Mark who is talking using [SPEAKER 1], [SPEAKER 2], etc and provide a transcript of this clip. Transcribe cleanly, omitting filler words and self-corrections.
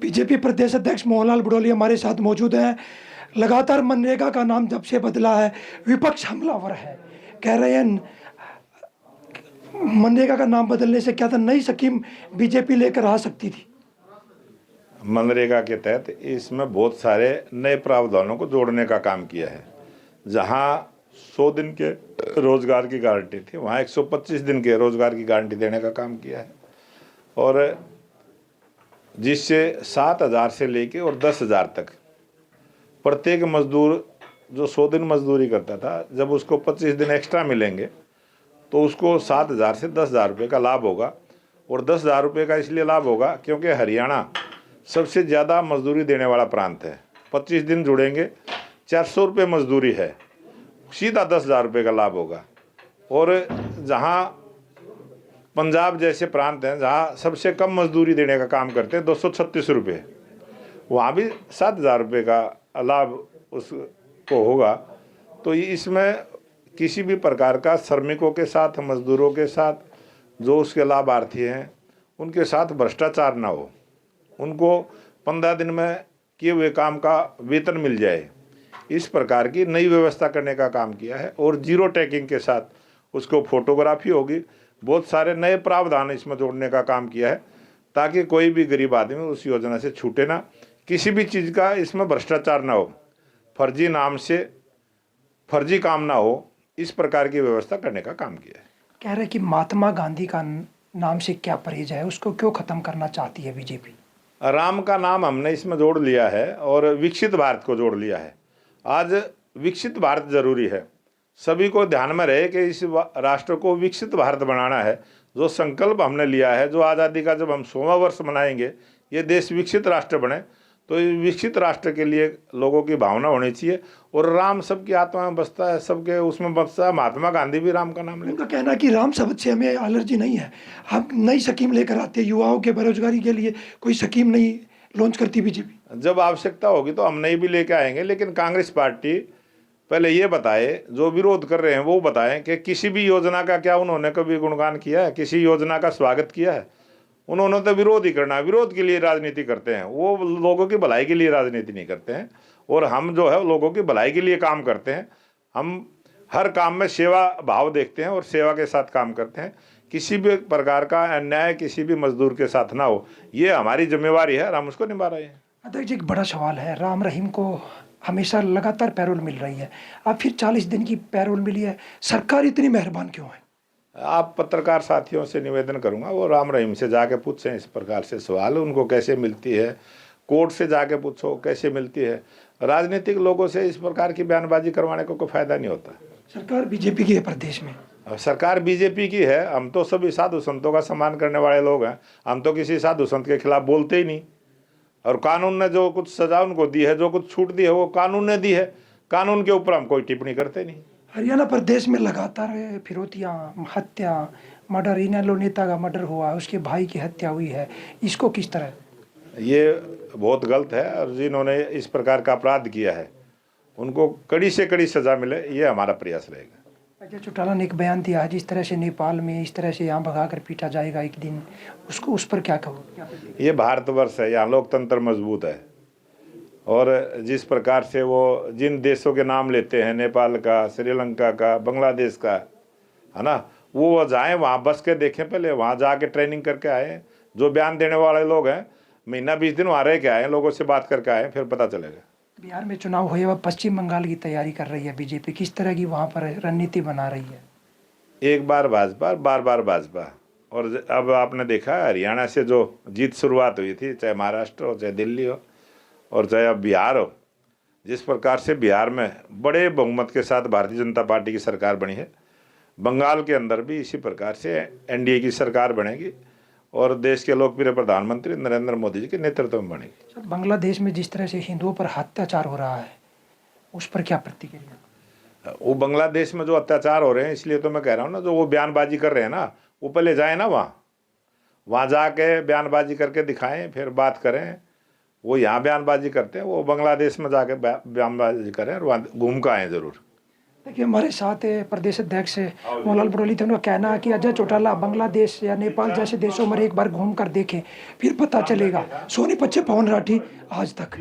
[SPEAKER 1] BJP प्रदेश अध्यक्ष मोहनलाल बुडौली हमारे साथ मौजूद हैं। लगातार मनरेगा का नाम जब से बदला है, विपक्ष हमलावर है। कह रहे हैं मनरेगा का नाम बदलने से क्या था, नई स्कीम बीजेपी लेकर आ सकती थी।
[SPEAKER 2] मनरेगा के तहत इसमें बहुत सारे नए प्रावधानों को जोड़ने का काम किया है। जहां 100 दिन के रोजगार की गारंटी थी, वहां 125 दिन के रोजगार की गारंटी देने का काम किया है। और जिससे 7,000 से लेके और 10,000 तक प्रत्येक मजदूर जो 100 दिन मजदूरी करता था, जब उसको 25 दिन एक्स्ट्रा मिलेंगे तो उसको 7,000 से 10,000 रुपये का लाभ होगा। और 10,000 रुपये का इसलिए लाभ होगा क्योंकि हरियाणा सबसे ज़्यादा मजदूरी देने वाला प्रांत है। 25 दिन जुड़ेंगे, 400 रुपये मजदूरी है, सीधा 10,000 रुपये का लाभ होगा। और जहाँ पंजाब जैसे प्रांत हैं जहाँ सबसे कम मजदूरी देने का काम करते हैं 236 रुपये, वहाँ भी 7,000 रुपये का लाभ उसको होगा। तो इसमें किसी भी प्रकार का श्रमिकों के साथ, मजदूरों के साथ, जो उसके लाभार्थी हैं उनके साथ भ्रष्टाचार ना हो, उनको 15 दिन में किए हुए काम का वेतन मिल जाए, इस प्रकार की नई व्यवस्था करने का काम किया है। और जीरो टैगिंग के साथ उसको फोटोग्राफी होगी। बहुत सारे नए प्रावधान इसमें जोड़ने का काम किया है ताकि कोई भी गरीब आदमी उस योजना से छूटे ना, किसी भी चीज़ का इसमें भ्रष्टाचार ना हो, फर्जी नाम से फर्जी काम ना हो, इस प्रकार की व्यवस्था करने का काम किया है।
[SPEAKER 1] कह रहे कि महात्मा गांधी का नाम से क्या परहेज है, उसको क्यों खत्म करना चाहती है बीजेपी।
[SPEAKER 2] राम का नाम हमने इसमें जोड़ लिया है और विकसित भारत को जोड़ लिया है। आज विकसित भारत जरूरी है, सभी को ध्यान में रहे कि इस राष्ट्र को विकसित भारत बनाना है। जो संकल्प हमने लिया है, जो आज़ादी का जब हम 100वां वर्ष मनाएंगे, ये देश विकसित राष्ट्र बने, तो इस विकसित राष्ट्र के लिए लोगों की भावना होनी चाहिए। और राम सबकी आत्मा में बसता है, सबके उसमें बसता है। महात्मा गांधी भी राम का नाम लेते।
[SPEAKER 1] उनका कहना है कि राम शब्द से हमें एलर्जी नहीं है, हम नई स्कीम लेकर आते हैं, युवाओं के बेरोजगारी के लिए कोई स्कीम नहीं लॉन्च करती बीजेपी।
[SPEAKER 2] जब आवश्यकता होगी तो हम नई भी लेके आएंगे, लेकिन कांग्रेस पार्टी पहले ये बताए, जो विरोध कर रहे हैं वो बताएं कि किसी भी योजना का क्या उन्होंने कभी गुणगान किया है, किसी योजना का स्वागत किया है। उन्होंने तो विरोध ही करना, विरोध के लिए राजनीति करते हैं, वो लोगों की भलाई के लिए राजनीति नहीं करते हैं। और हम जो है लोगों की भलाई के लिए काम करते हैं। हम हर काम में सेवा भाव देखते हैं और सेवा के साथ काम करते हैं। किसी भी प्रकार का अन्याय किसी भी मजदूर के साथ ना हो, ये हमारी जिम्मेवारी है और हम उसको निभा रहे हैं।
[SPEAKER 1] अध्यक्ष जी, एक बड़ा सवाल है, राम रहीम को हमेशा लगातार पैरोल मिल रही है, अब फिर 40 दिन की पैरोल मिली है, सरकार इतनी मेहरबान क्यों है।
[SPEAKER 2] आप पत्रकार साथियों से निवेदन करूंगा, वो राम रहीम से जाके पूछें इस प्रकार से सवाल, उनको कैसे मिलती है, कोर्ट से जाके पूछो कैसे मिलती है। राजनीतिक लोगों से इस प्रकार की बयानबाजी करवाने को कोई फायदा नहीं होता।
[SPEAKER 1] सरकार बीजेपी की है प्रदेश में,
[SPEAKER 2] अब सरकार बीजेपी की है, हम तो सभी साधु संतों का सम्मान करने वाले लोग हैं, हम तो किसी साधु संत के खिलाफ बोलते ही नहीं। और कानून ने जो कुछ सजा उनको दी है, जो कुछ छूट दी है, वो कानून ने दी है, कानून के ऊपर हम कोई टिप्पणी करते नहीं।
[SPEAKER 1] हरियाणा प्रदेश में लगातार फिरौतियाँ, हत्या, मर्डर, इनेलो नेता का मर्डर हुआ, उसके भाई की हत्या हुई है, इसको किस तरह।
[SPEAKER 2] ये बहुत गलत है और जिन्होंने इस प्रकार का अपराध किया है उनको कड़ी से कड़ी सजा मिले, ये हमारा प्रयास रहेगा।
[SPEAKER 1] अजय चौटाला ने एक बयान दिया है, जिस तरह से नेपाल में इस तरह से यहाँ भगा कर पीटा जाएगा एक दिन, उसको उस पर क्या कहो।
[SPEAKER 2] ये भारतवर्ष है, यहाँ लोकतंत्र मजबूत है। और जिस प्रकार से वो जिन देशों के नाम लेते हैं, नेपाल का, श्रीलंका का, बांग्लादेश का, है ना, वो जाएं वहाँ बस के देखें, पहले वहाँ जाके ट्रेनिंग करके आए। जो बयान देने वाले लोग हैं, महीना 20 दिन वहाँ रह के आए, लोगों से बात करके आए, फिर पता चलेगा।
[SPEAKER 1] बिहार में चुनाव हुए, वह पश्चिम बंगाल की तैयारी कर रही है बीजेपी, किस तरह की वहाँ पर रणनीति बना रही है।
[SPEAKER 2] एक बार भाजपा, बार बार भाजपा। और अब आपने देखा हरियाणा से जो जीत शुरुआत हुई थी, चाहे महाराष्ट्र हो, चाहे दिल्ली हो, और चाहे अब बिहार हो, जिस प्रकार से बिहार में बड़े बहुमत के साथ भारतीय जनता पार्टी की सरकार बनी है, बंगाल के अंदर भी इसी प्रकार से एनडीए की सरकार बनेगी और देश के लोकप्रिय प्रधानमंत्री नरेंद्र मोदी जी के नेतृत्व में बनेगी।
[SPEAKER 1] सर, बांग्लादेश में जिस तरह से हिंदुओं पर अत्याचार हो रहा है, उस पर क्या प्रतिक्रिया।
[SPEAKER 2] वो बांग्लादेश में जो अत्याचार हो रहे हैं, इसलिए तो मैं कह रहा हूँ ना, जो वो बयानबाजी कर रहे हैं ना, वो पहले जाए ना वहाँ जाके बयानबाजी करके दिखाएं, फिर बात करें। वो यहाँ बयानबाजी करते हैं, वो बांग्लादेश में जाके बयानबाजी करें और वहाँ घूम कर आएँ जरूर।
[SPEAKER 1] देखिए हमारे साथ प्रदेश अध्यक्ष मोहनलाल बड़ौली थे, उनका कहना है कि अजय चौटाला बांग्लादेश या नेपाल जैसे देशों में एक बार घूम कर देखें, फिर पता चलेगा। सोनीपत से पवन राठी, आज तक।